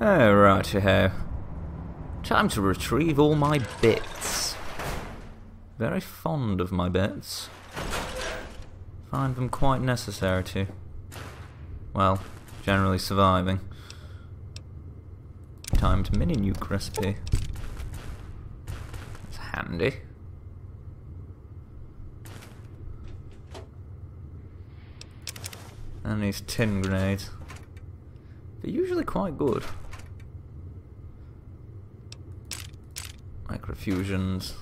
Oh, righty-ho. Time to retrieve all my bits. Very fond of my bits. Find them quite necessary to, well, generally surviving. Timed mini nuke recipe. It's handy. And these tin grenades. They're usually quite good. Microfusions.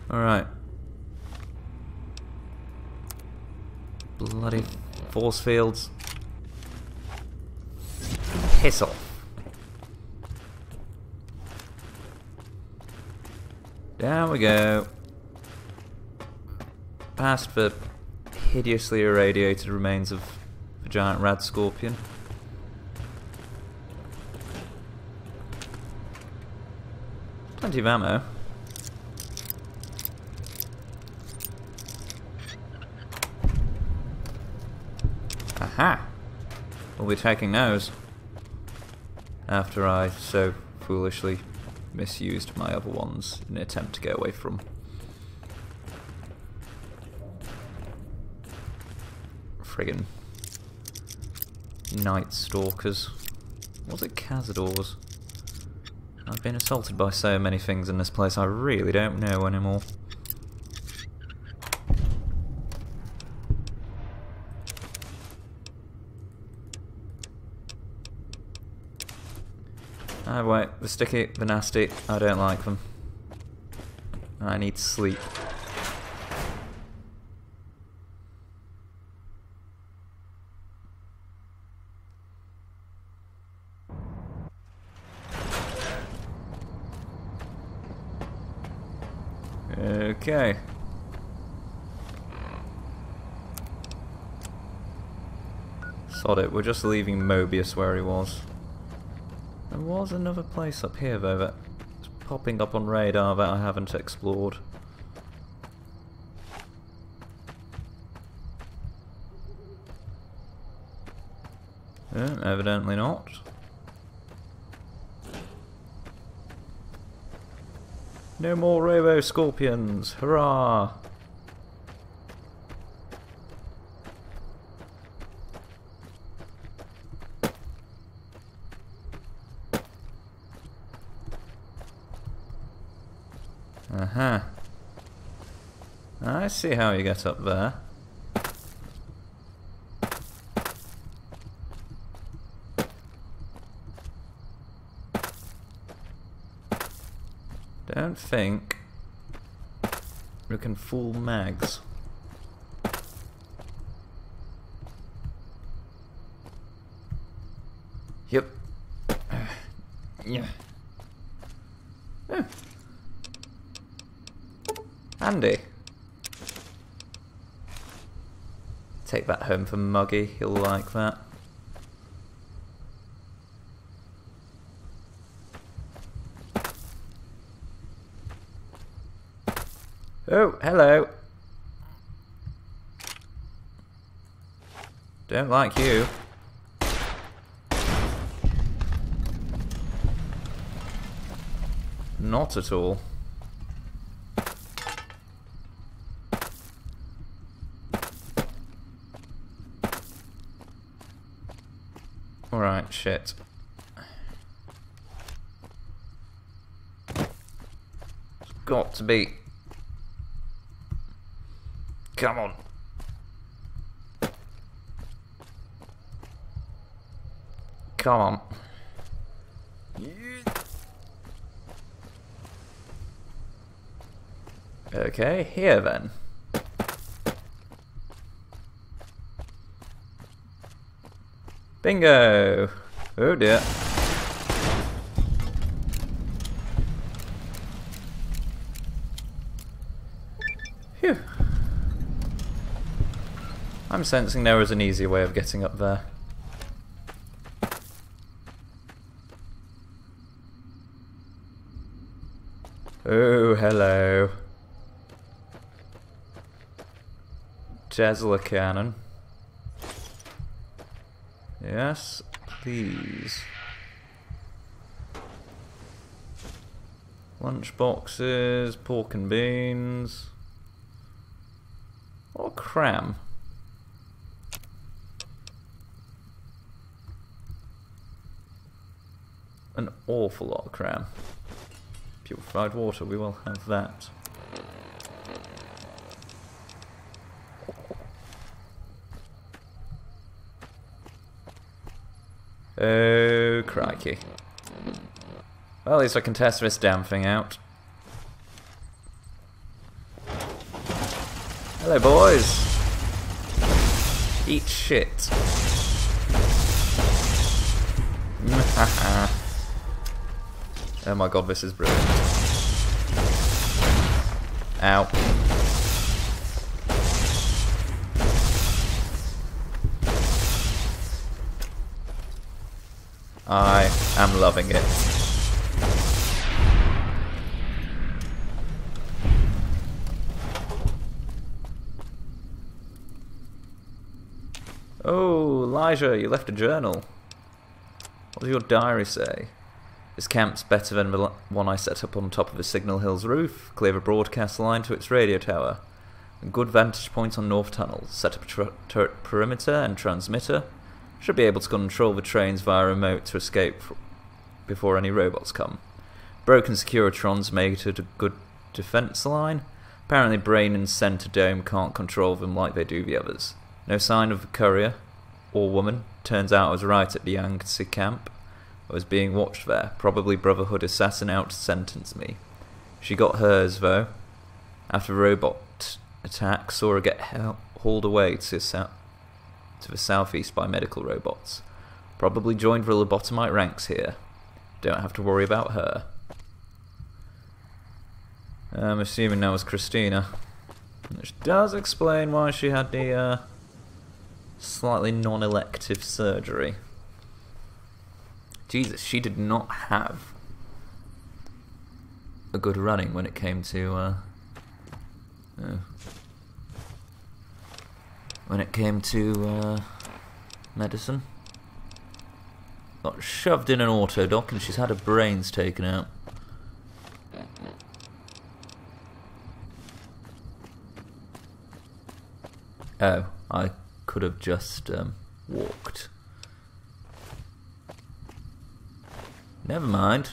Alright. Bloody force fields. Piss off. Down we go. Past the hideously irradiated remains of the giant rad scorpion. Plenty of ammo. Aha! We'll be taking those. After I so foolishly misused my other ones in an attempt to get away from friggin' Night Stalkers. Was it Cazadors? I've been assaulted by so many things in this place, I really don't know anymore. Oh wait, the sticky, the nasty, I don't like them. I need sleep. Okay. Sod it, we're just leaving Mobius where he was. There was another place up here though that's popping up on radar that I haven't explored. Evidently not. No more Robo Scorpions! Hurrah! Uh-huh. I see how you get up there. Don't think we can fool Mags. Yep. Yeah. Oh. Handy. Take that home for Muggy, he'll like that. Oh, hello. Don't like you. Not at all. Alright, shit. It's got to be. Come on. Come on. Okay, here then. Bingo! Oh dear. Phew. I'm sensing there is an easier way of getting up there. Oh, hello. Tesla cannon. Yes, please. Lunch boxes, pork and beans. Or cram. An awful lot of cram. Purified water, we will have that. Oh, crikey. Well, at least I can test this damn thing out. Hello, boys. Eat shit. Oh my god, this is brilliant. Ow. I am loving it. Oh, Elijah, you left a journal. What does your diary say? This camp's better than the one I set up on top of the Signal Hill's roof. Clear a broadcast line to its radio tower. A good vantage point on North Tunnel. Set up a turret perimeter and transmitter. Should be able to control the trains via remote to escape before any robots come. Broken Securitrons make it a good defense line. Apparently Brain and Center Dome can't control them like they do the others. No sign of the courier, or woman. Turns out I was right at the Yangtze camp. I was being watched there. Probably Brotherhood assassin out to sentence me. She got hers, though. After the robot attack, saw her get hauled away to the southeast by medical robots. Probably joined the lobotomite ranks here. Don't have to worry about her. I'm assuming that was Christina. Which does explain why she had the slightly non-elective surgery. Jesus, she did not have a good running when it came to medicine. Got shoved in an autodoc and she's had her brains taken out. Oh, I could have just walked. Never mind.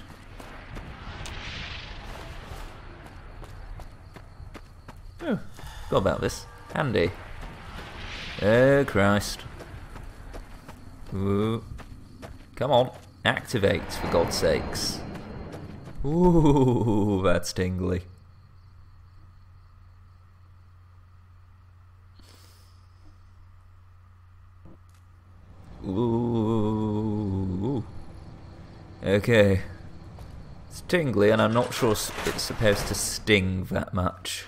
Oh, forgot about this. Handy. Oh, Christ. Ooh. Come on. Activate, for God's sakes. Ooh, that's tingly. Ooh. Okay. It's tingly and I'm not sure it's supposed to sting that much.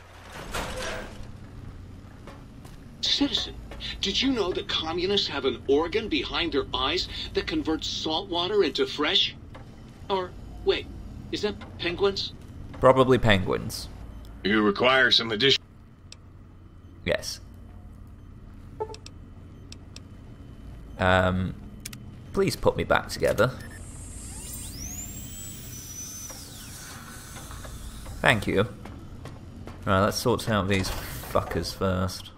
Citizen, did you know that communists have an organ behind their eyes that converts salt water into fresh? Or, wait, is that penguins? Probably penguins. You require some additional... Yes. Please put me back together. Thank you. Right, let's sort out these fuckers first.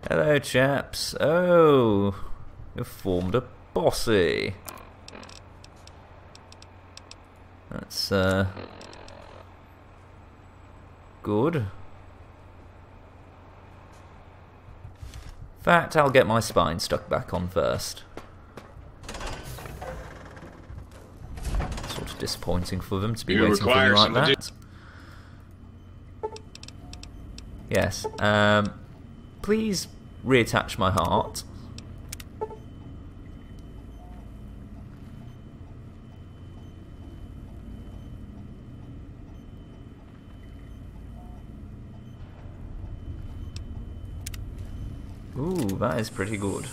Hello, chaps. Oh, you've formed a bossy. That's, good. In fact, I'll get my spine stuck back on first. Sort of disappointing for them to be waiting for me like that. Yes, please reattach my heart. Ooh, that is pretty good.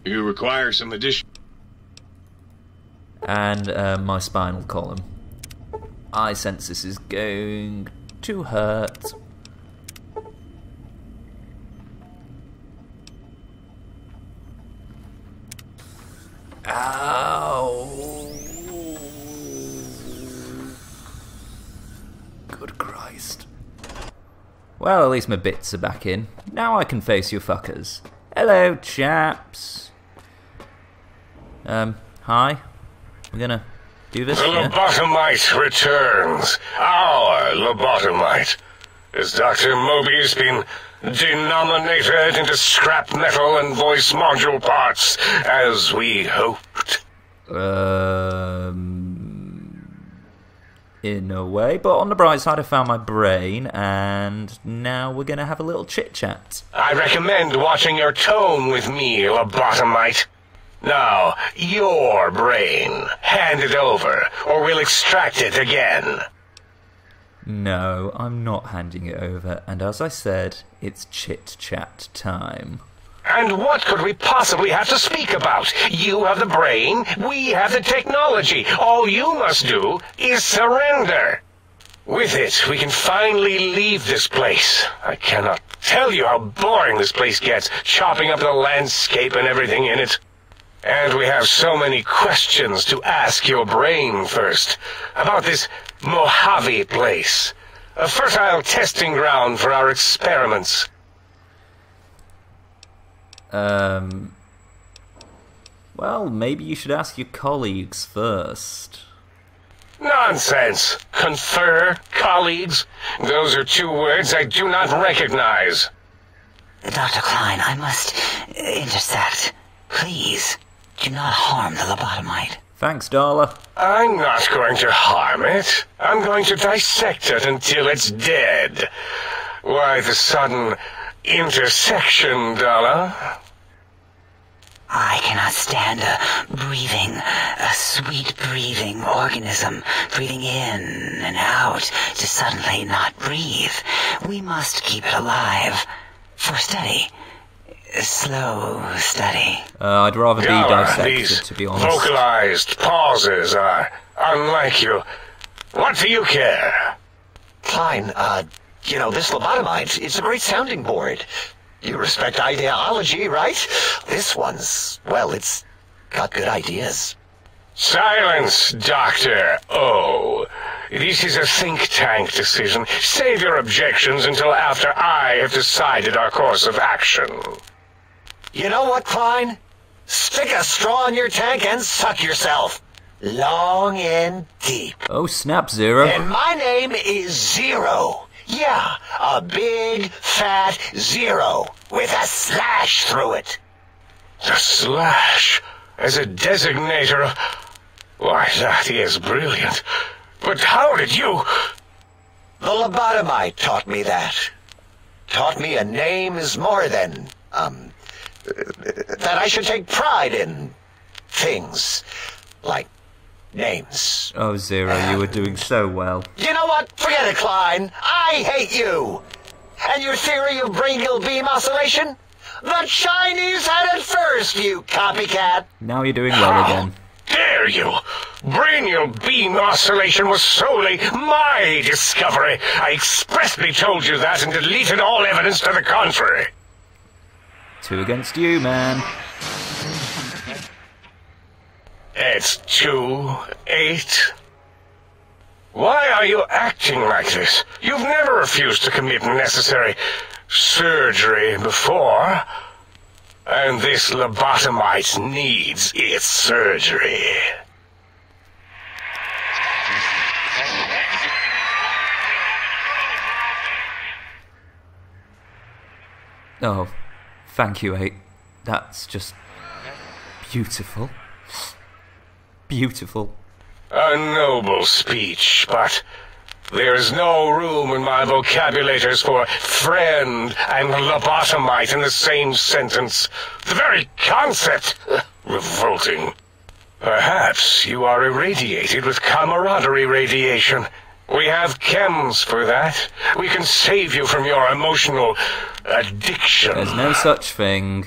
You require some additional... And my spinal column. I sense this is going to hurt. Ow! Good Christ. Well, at least my bits are back in. Now I can face you fuckers. Hello, chaps. Hi? We're gonna do this The here? lobotomite returns. Our lobotomite. Has Dr. Mobius been denominated into scrap metal and voice module parts, as we hoped? In a way, but on the bright side I found my brain, and now we're gonna have a little chit-chat. I recommend watching your tone with me, lobotomite. Now, your brain. Hand it over, or we'll extract it again. No, I'm not handing it over, and as I said, it's chit-chat time. And what could we possibly have to speak about? You have the brain, we have the technology. All you must do is surrender. With it, we can finally leave this place. I cannot tell you how boring this place gets, chopping up the landscape and everything in it. And we have so many questions to ask your brain first. About this Mojave place. A fertile testing ground for our experiments. Well, maybe you should ask your colleagues first. Nonsense. Confer, colleagues. Those are two words I do not recognize. Dr. Klein, I must intercept. Please, do not harm the lobotomite. Thanks, Darla. I'm not going to harm it. I'm going to dissect it until it's dead. Why the sudden intersection, Dalla? I cannot stand a sweet breathing organism, breathing in and out to suddenly not breathe. We must keep it alive. For study. Slow study. I'd rather be Dalla, dissected, these to be honest. vocalized pauses are unlike you. What do you care? Klein, you know, this lobotomite, it's a great sounding board. You respect ideology, right? This one's, well, it's got good ideas. Silence, Dr. O. This is a think tank decision. Save your objections until after I have decided our course of action. You know what, Klein? Stick a straw in your tank and suck yourself. Long and deep. Oh, snap, Zero. And my name is Zero. Yeah, a big, fat zero with a slash through it. The slash as a designator of... Why, that is brilliant. But how did you... The lobotomite taught me that. Taught me a name is more than, that I should take pride in things like names. Oh, Zero, you were doing so well. You know what? Forget it, Klein. I hate you. And your theory of brain-gill beam oscillation? The Chinese had it first, you copycat. Now you're doing well again. Dare you? Brainial beam oscillation was solely my discovery. I expressly told you that and deleted all evidence to the contrary. 2 against you, man. It's 2-8. Why are you acting like this? You've never refused to commit necessary surgery before. And this lobotomite needs its surgery. Oh, thank you, 8. That's just beautiful. Beautiful. A noble speech, but there is no room in my vocabulators for friend and lobotomite in the same sentence. The very concept, revolting. Perhaps you are irradiated with camaraderie radiation. We have chems for that. We can save you from your emotional addiction. There's no such thing.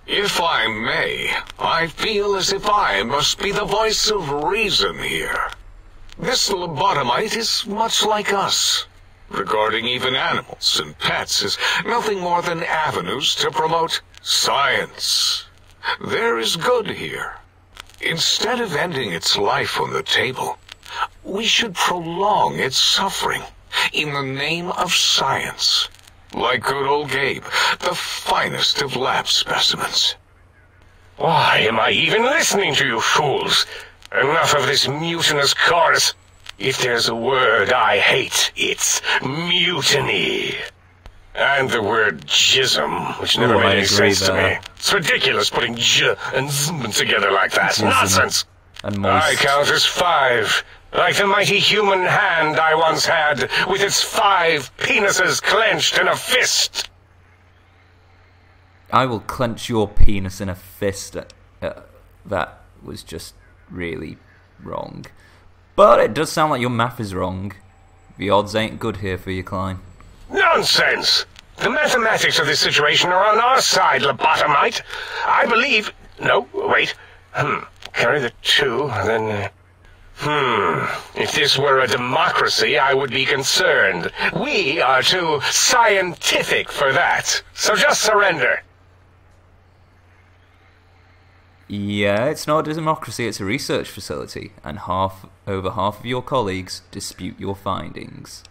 If I may, I feel as if I must be the voice of reason here. This lobotomite is much like us. Regarding even animals and pets as nothing more than avenues to promote science. There is good here. Instead of ending its life on the table, we should prolong its suffering in the name of science. Like good old Gabe, the finest of lab specimens. Why am I even listening to you fools? Enough of this mutinous chorus. If there's a word I hate, it's mutiny. And the word jism, which never made any sense to me. It's ridiculous putting j and zm together like that. Jism. Nonsense. And I count as 5, like the mighty human hand I once had, with its 5 penises clenched in a fist. I will clench your penis in a fist. That was just really wrong. But it does sound like your math is wrong. The odds ain't good here for you, Klein. Nonsense! The mathematics of this situation are on our side, lobotomite. I believe... No, wait. Carry the 2, then... If this were a democracy, I would be concerned. We are too scientific for that. So just surrender. Yeah, it's not a democracy, it's a research facility, and over half of your colleagues dispute your findings.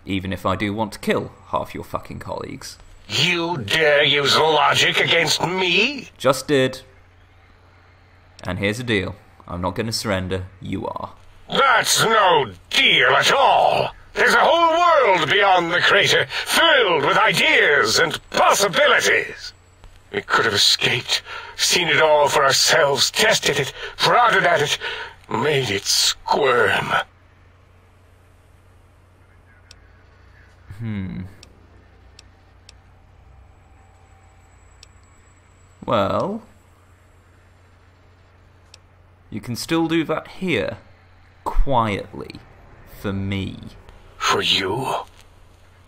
Even if I do want to kill half your fucking colleagues. You dare use logic against me? Just did. And here's the deal. I'm not going to surrender, you are. That's no deal at all. There's a whole world beyond the crater, filled with ideas and possibilities. We could have escaped, seen it all for ourselves, tested it, prodded at it, made it squirm. Well, you can still do that here, quietly, for me. For you?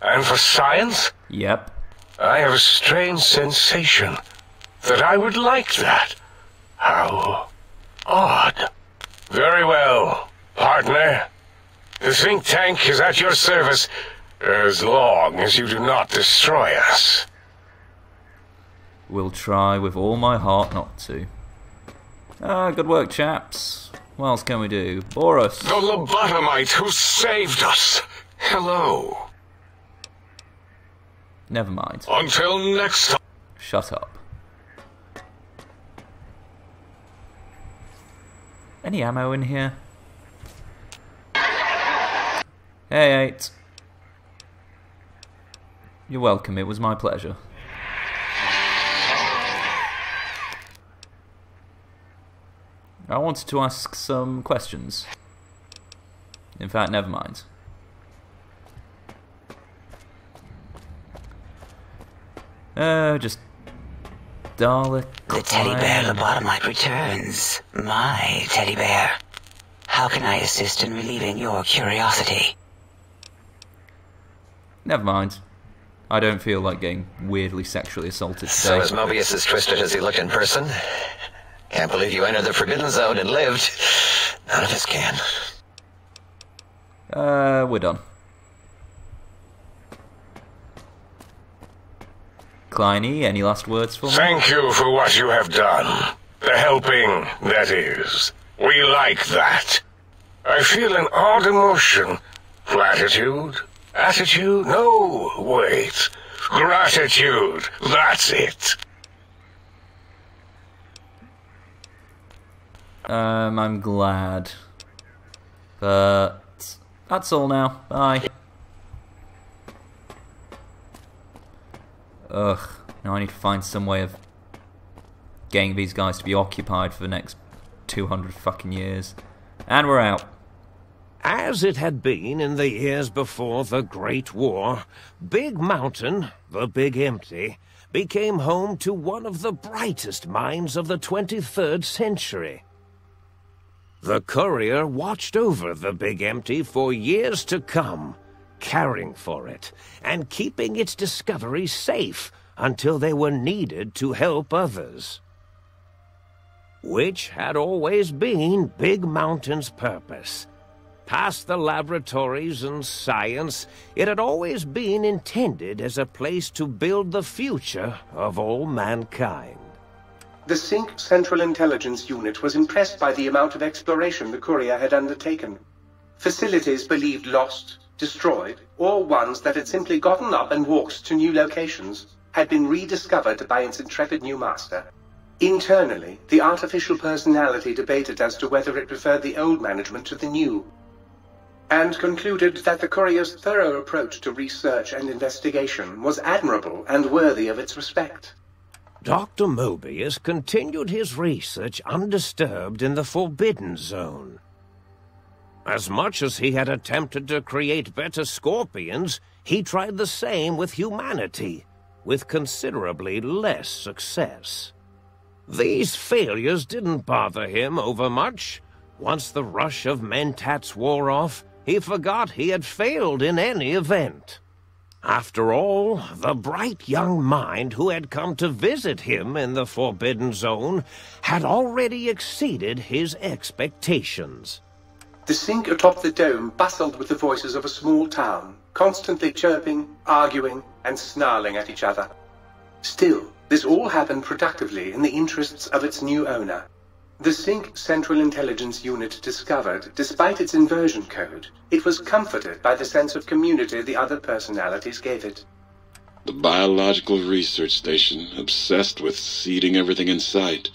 And for science? Yep. I have a strange sensation that I would like that. How odd. Very well, partner. The think tank is at your service as long as you do not destroy us. Will try with all my heart not to. Good work, chaps. What else can we do? Boris. The lobotomite who saved us. Hello. Never mind. Until next time. Shut up. Any ammo in here? Hey, 8. You're welcome, it was my pleasure. I wanted to ask some questions. In fact, never mind. Just... Dalek... The teddy bear lobotomite returns. My teddy bear. How can I assist in relieving your curiosity? Never mind. I don't feel like getting weirdly sexually assaulted today. So is Mobius as twisted as he looked in person? Can't believe you entered the Forbidden Zone and lived. None of us can. We're done. Kleiny, any last words for me? Thank you for what you have done. The helping, that is. We like that. I feel an odd emotion. Platitude? Attitude? No, wait. Gratitude. That's it. I'm glad. But that's all now. Bye. Ugh. Now I need to find some way of getting these guys to be occupied for the next 200 fucking years. And we're out. As it had been in the years before the Great War, Big Mountain, the Big Empty, became home to one of the brightest minds of the 23rd century. The courier watched over the Big Empty for years to come, caring for it and keeping its discoveries safe until they were needed to help others. Which had always been Big Mountain's purpose, Past the laboratories and science, it had always been intended as a place to build the future of all mankind. The Sync Central Intelligence Unit was impressed by the amount of exploration the courier had undertaken. Facilities believed lost, destroyed, or ones that had simply gotten up and walked to new locations had been rediscovered by its intrepid new master. Internally, the artificial personality debated as to whether it preferred the old management to the new, and concluded that the courier's thorough approach to research and investigation was admirable and worthy of its respect. Dr. Mobius continued his research undisturbed in the Forbidden Zone. As much as he had attempted to create better scorpions, he tried the same with humanity, with considerably less success. These failures didn't bother him overmuch. Once the rush of mentats wore off, he forgot he had failed in any event. After all, the bright young mind who had come to visit him in the Forbidden Zone had already exceeded his expectations. The Sync atop the dome bustled with the voices of a small town, constantly chirping, arguing, and snarling at each other. Still, this all happened productively in the interests of its new owner. The Sync Central Intelligence Unit discovered, despite its inversion code, it was comforted by the sense of community the other personalities gave it. The Biological Research Station, obsessed with seeding everything in sight,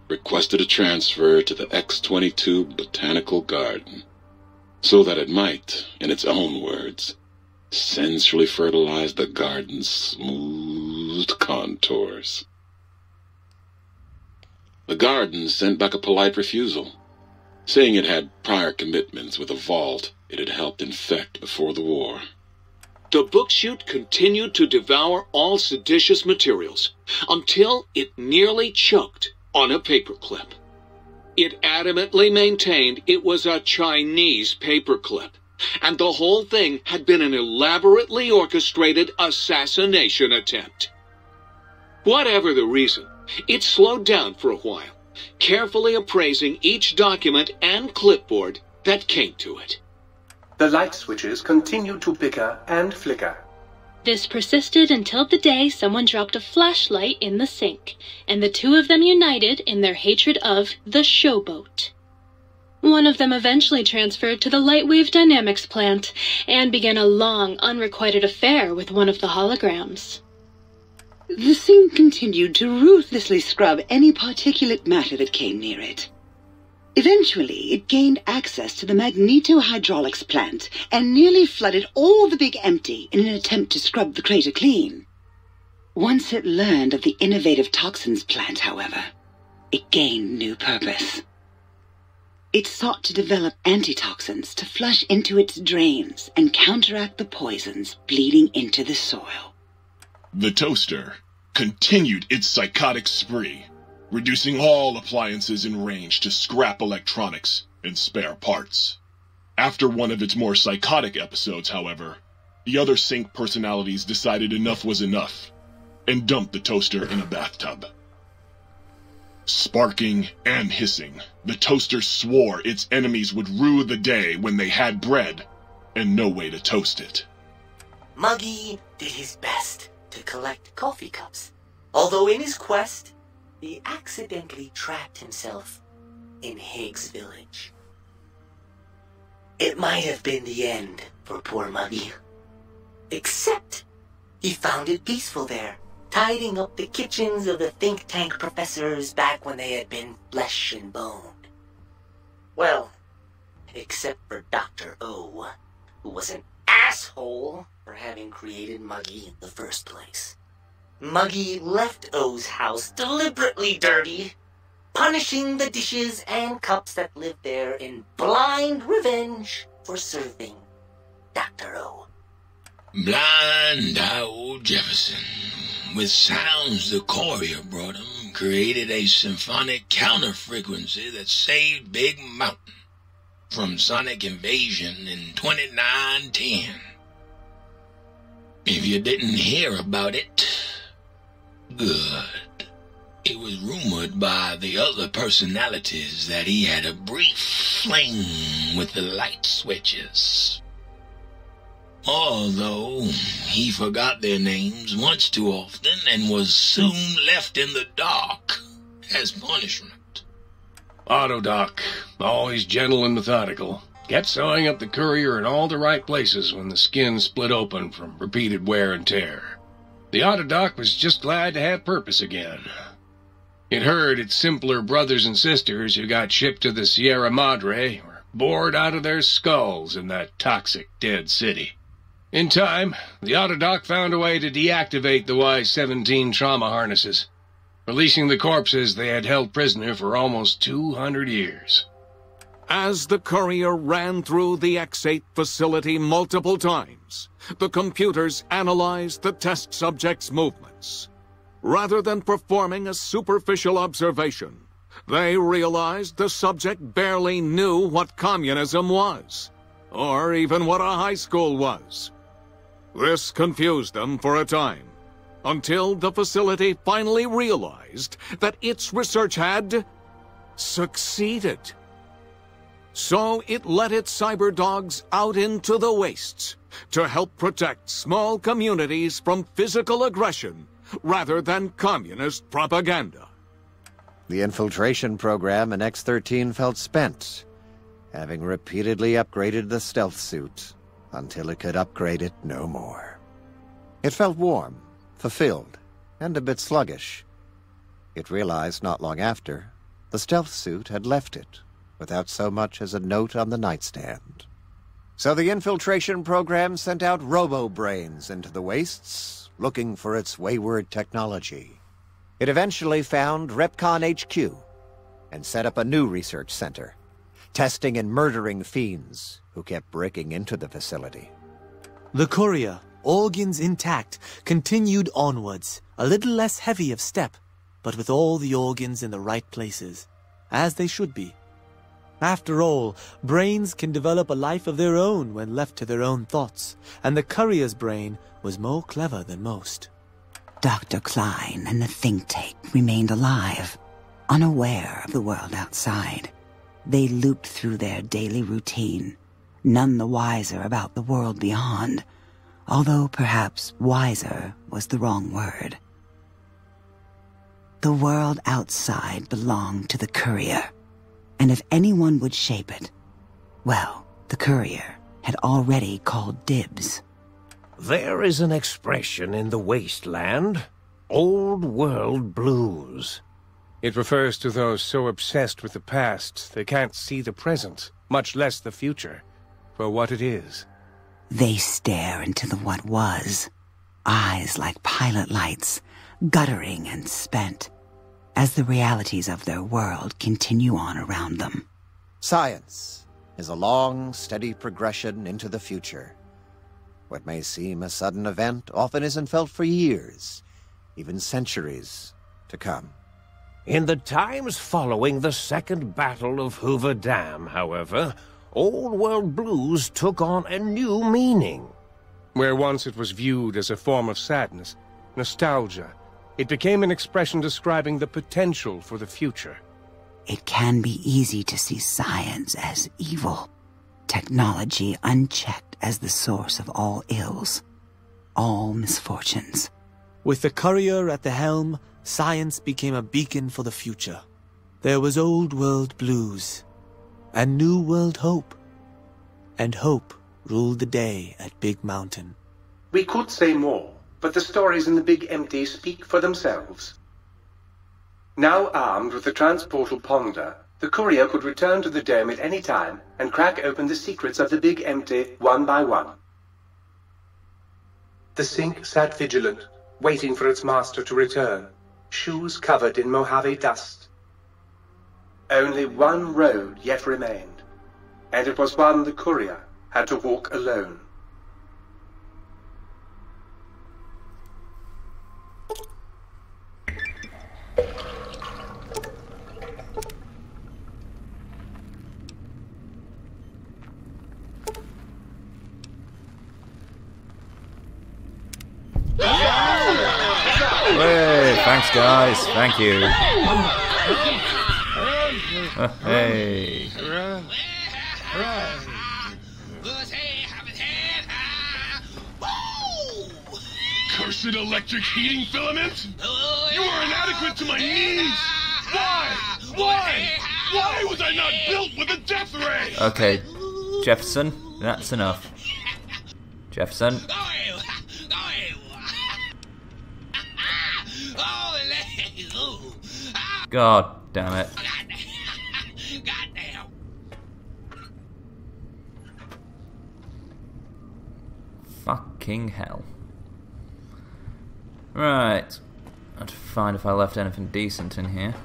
requested a transfer to the X-22 Botanical Garden, so that it might, in its own words, sensually fertilize the garden's smooth contours. The garden sent back a polite refusal, saying it had prior commitments with a vault it had helped infect before the war. The book chute continued to devour all seditious materials until it nearly choked on a paperclip. It adamantly maintained it was a Chinese paperclip, and the whole thing had been an elaborately orchestrated assassination attempt. Whatever the reason, it slowed down for a while, carefully appraising each document and clipboard that came to it. The light switches continued to bicker and flicker. This persisted until the day someone dropped a flashlight in the sink, and the two of them united in their hatred of the showboat. One of them eventually transferred to the Lightwave Dynamics plant, and began a long, unrequited affair with one of the holograms. The Sync continued to ruthlessly scrub any particulate matter that came near it. Eventually, it gained access to the magnetohydraulics plant and nearly flooded all the Big Empty in an attempt to scrub the crater clean. Once it learned of the innovative toxins plant, however, it gained new purpose. It sought to develop antitoxins to flush into its drains and counteract the poisons bleeding into the soil. The toaster continued its psychotic spree, reducing all appliances in range to scrap electronics and spare parts. After one of its more psychotic episodes, however, the other Sync personalities decided enough was enough, and dumped the toaster in a bathtub. Sparking and hissing, the toaster swore its enemies would rue the day when they had bread and no way to toast it. Muggy did his best to collect coffee cups, although in his quest, he accidentally trapped himself in Higgs Village. It might have been the end for poor Muggy. Except, he found it peaceful there, tidying up the kitchens of the think tank professors back when they had been flesh and bone. Well, except for Dr. O, who was an asshole for having created Muggy in the first place. Muggy left O's house deliberately dirty, punishing the dishes and cups that lived there in blind revenge for serving Dr. O. Blind old Jefferson, with sounds the courier brought him, created a symphonic counter-frequency that saved Big Mountain from sonic invasion in 2910. If you didn't hear about it, good. it was rumored by the other personalities that he had a brief fling with the light switches. Although he forgot their names once too often and was soon left in the dark as punishment. Autodoc, always gentle and methodical, kept sewing up the courier in all the right places when the skin split open from repeated wear and tear. The Autodoc was just glad to have purpose again. It heard its simpler brothers and sisters who got shipped to the Sierra Madre were bored out of their skulls in that toxic dead city. In time, the Autodoc found a way to deactivate the Y-17 trauma harnesses, releasing the corpses they had held prisoner for almost 200 years. As the courier ran through the X-8 facility multiple times, the computers analyzed the test subject's movements. Rather than performing a superficial observation, they realized the subject barely knew what communism was, or even what a high school was. This confused them for a time, until the facility finally realized that its research had succeeded. So it let its cyber dogs out into the wastes to help protect small communities from physical aggression rather than communist propaganda. The infiltration program in X-13 felt spent, having repeatedly upgraded the stealth suit until it could upgrade it no more. It felt warm, fulfilled, and a bit sluggish. It realized not long after the stealth suit had left it without so much as a note on the nightstand. So the infiltration program sent out robo-brains into the wastes, looking for its wayward technology. It eventually found Repcon HQ and set up a new research center, testing and murdering fiends who kept breaking into the facility. The courier, organs intact, continued onwards, a little less heavy of step, but with all the organs in the right places, as they should be. After all, brains can develop a life of their own when left to their own thoughts, and the courier's brain was more clever than most. Dr. Klein and the think tank remained alive, unaware of the world outside. They looped through their daily routine, none the wiser about the world beyond, although perhaps wiser was the wrong word. The world outside belonged to the courier, and if anyone would shape it, well, the courier had already called dibs. There is an expression in the wasteland, old world blues. It refers to those so obsessed with the past they can't see the present, much less the future, for what it is. They stare into the what was, eyes like pilot lights, guttering and spent, as the realities of their world continue on around them. Science is a long, steady progression into the future. What may seem a sudden event often isn't felt for years, even centuries to come. In the times following the Second Battle of Hoover Dam, however, Old World Blues took on a new meaning. Where once it was viewed as a form of sadness, nostalgia, it became an expression describing the potential for the future. It can be easy to see science as evil, technology unchecked as the source of all ills, all misfortunes. With the courier at the helm, science became a beacon for the future. There was old world blues, and new world hope. And hope ruled the day at Big Mountain. We could say more, but the stories in the Big Empty speak for themselves. Now armed with the transportal Ponder, the courier could return to the dome at any time and crack open the secrets of the Big Empty one by one. The Sink sat vigilant, waiting for its master to return, shoes covered in Mojave dust. Only one road yet remained, and it was one the courier had to walk alone. Hey, thanks guys, thank you. Hey. Cursed electric heating filament? You are inadequate to my needs! Why? Why was I not built with a death ray? Okay, Jefferson, that's enough. Jefferson. God damn it. Fucking hell. Right. I have to find if I left anything decent in here.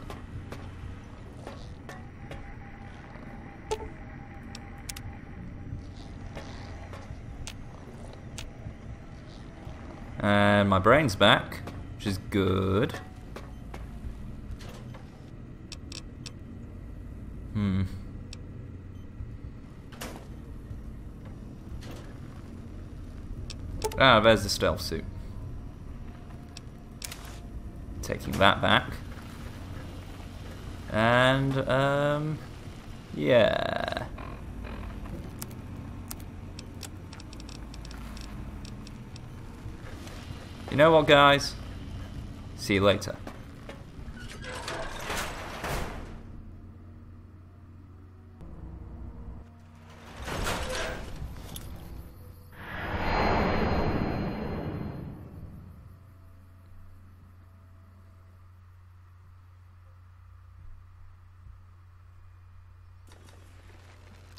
And my brain's back, which is good. Ah, there's the stealth suit. Taking that back. And, yeah. You know what, guys? See you later.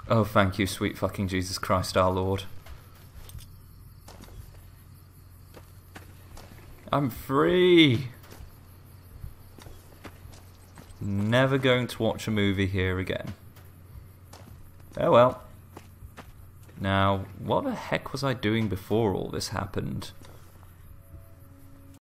Oh, thank you, sweet fucking Jesus Christ, our Lord. I'm free! Never going to watch a movie here again. Oh well. Now, what the heck was I doing before all this happened?